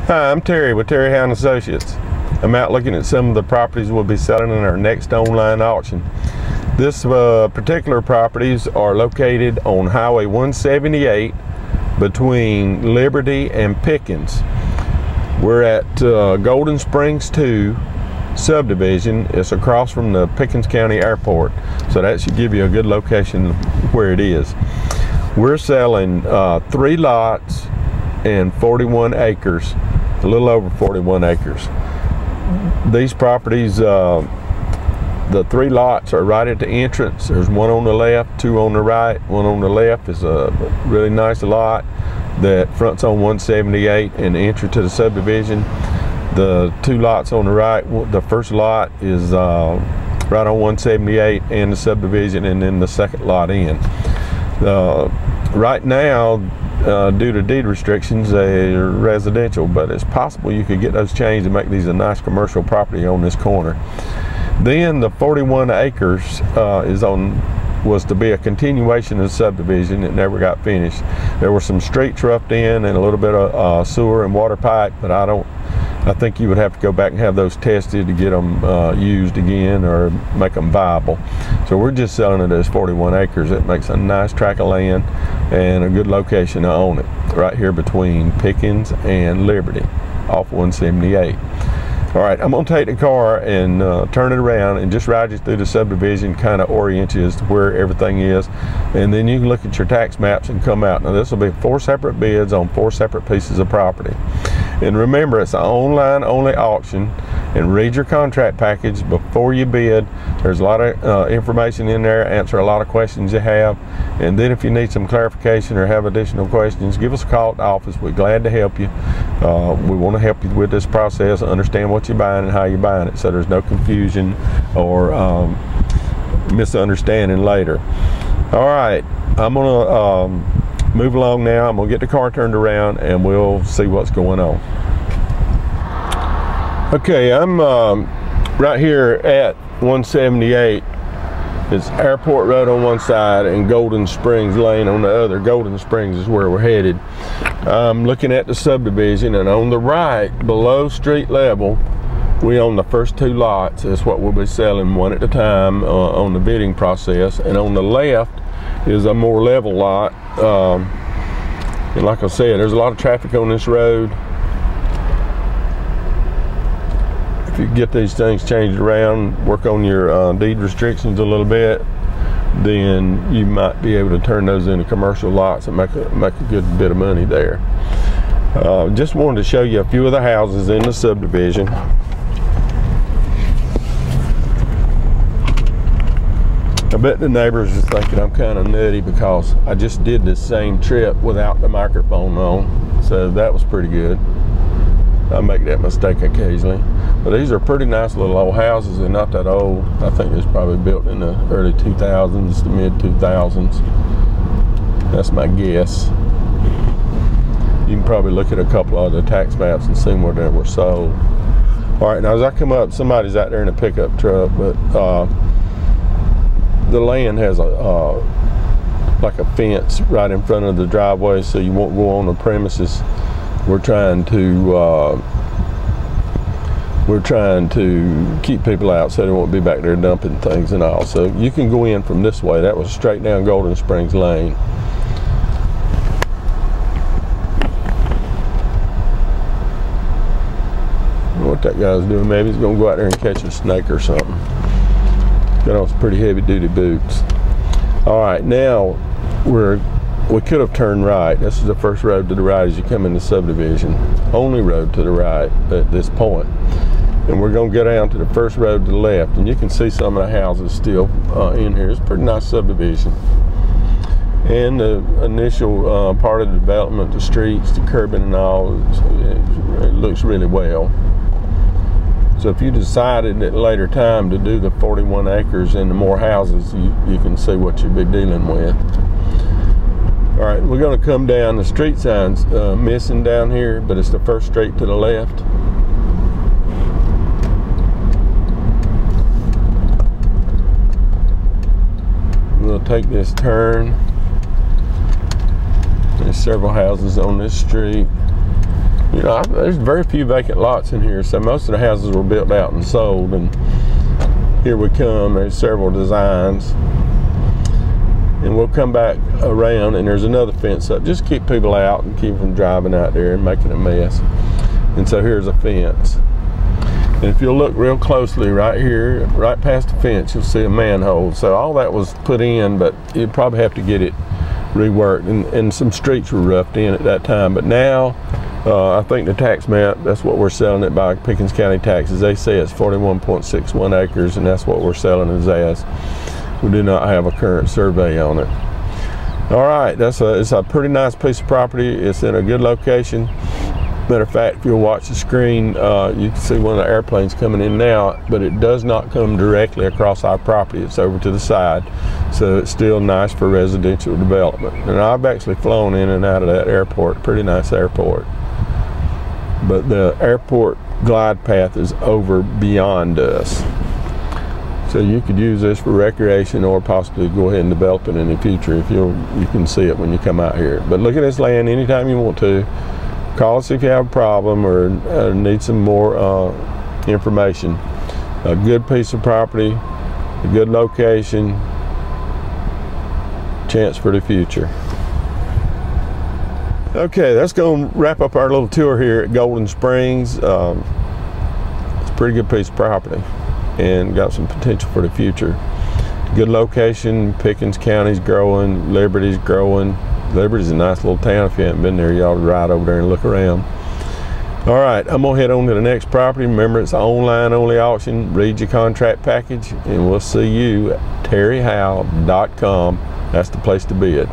Hi, I'm Terry with Terry Hound Associates. I'm out looking at some of the properties we'll be selling in our next online auction. This particular properties are located on Highway 178 between Liberty and Pickens. We're at Golden Springs 2 subdivision. It's across from the Pickens County Airport, so that should give you a good location where it is. We're selling 3 lots and 41 acres, a little over 41 acres. These properties, the 3 lots are right at the entrance. There's one on the left, 2 on the right. One on the left is a really nice lot that fronts on 178 and the entry to the subdivision. The 2 lots on the right, the first lot is right on 178 and the subdivision, and then the second lot in. Right now, due to deed restrictions, they're residential, but it's possible you could get those changed and make these a nice commercial property on this corner. Then the 41 acres was to be a continuation of the subdivision. It never got finished. There were some streets roughed in and a little bit of sewer and water pipe, but I think you would have to go back and have those tested to get them used again or make them viable. So we're just selling it as 41 acres. It makes a nice tract of land and a good location to own it, right here between Pickens and Liberty off 178. All right, I'm gonna take the car and turn it around and just ride you through the subdivision, kind of orient you as to where everything is, and then you can look at your tax maps and come out. Now this will be 4 separate bids on 4 separate pieces of property. And remember, it's an online only auction, and read your contract package before you bid. There's a lot of information in there, answer a lot of questions you have, and then if you need some clarification or have additional questions, give us a call at the office. We're glad to help you. We want to help you with this process, understand what you're buying and how you're buying it, so there's no confusion or misunderstanding later. All right, I'm gonna move along now. I'm gonna get the car turned around and we'll see what's going on. Okay, I'm right here at 178. It's Airport Road on one side and Golden Springs Lane on the other. Golden Springs is where we're headed. I'm looking at the subdivision, and on the right, below street level, we own the first 2 lots. That's what we'll be selling, one at a time on the bidding process. And on the left is a more level lot. And like I said, there's a lot of traffic on this road. If you get these things changed around, work on your deed restrictions a little bit, then you might be able to turn those into commercial lots and make a good bit of money there. Just wanted to show you a few of the houses in the subdivision. I bet the neighbors are thinking I'm kind of nutty because I just did this same trip without the microphone on, so that was pretty good. I make that mistake occasionally. But these are pretty nice little old houses. They're not that old. I think it's probably built in the early 2000s to mid 2000s. That's my guess. You can probably look at a couple of the tax maps and see where they were sold. All right, now as I come up, somebody's out there in a pickup truck, but the land has like a fence right in front of the driveway, so you won't go on the premises. We're trying to keep people out so they won't be back there dumping things and all. So you can go in from this way. That was straight down Golden Springs Lane. I don't know what that guy's doing. Maybe he's gonna go out there and catch a snake or something. Got on some pretty heavy duty boots. All right, now we could have turned right. This is the first road to the right as you come in the subdivision. Only road to the right at this point. And we're gonna get down to the first road to the left, and you can see some of the houses still in here. It's a pretty nice subdivision. And the initial part of the development, the streets, the curbing and all, it looks really well. So if you decided at a later time to do the 41 acres and the more houses, you can see what you'll be dealing with. All right, we're gonna come down. The street sign's missing down here, but it's the first street to the left. We'll take this turn. There's several houses on this street. You know, there's very few vacant lots in here, so most of the houses were built out and sold, and here we come. There's several designs, and we'll come back around, and there's another fence up. Just keep people out and keep them driving out there and making a mess. And so here's a fence. And if you'll look real closely right here, right past the fence, you'll see a manhole. So all that was put in, but you'd probably have to get it reworked, and some streets were roughed in at that time. But now, I think the tax map, that's what we're selling it by, Pickens County taxes. They say it's 41.61 acres, and that's what we're selling it as. We do not have a current survey on it. All right, it's a pretty nice piece of property. It's in a good location. Matter of fact, if you'll watch the screen, you can see one of the airplanes coming in now, but it does not come directly across our property. It's over to the side, so it's still nice for residential development. And I've actually flown in and out of that airport, pretty nice airport. But the airport glide path is over beyond us. So you could use this for recreation, or possibly go ahead and develop it in the future if you can see it when you come out here. But look at this land anytime you want to. Call us if you have a problem or need some more information. A good piece of property, a good location, chance for the future. Okay, that's going to wrap up our little tour here at Golden Springs. It's a pretty good piece of property and got some potential for the future. Good location, Pickens County's growing, Liberty's growing. Liberty's a nice little town. If you haven't been there, you ought to ride over there and look around. All right, I'm gonna head on to the next property. Remember, it's an online only auction. Read your contract package, and we'll see you at terryhowe.com. That's the place to bid.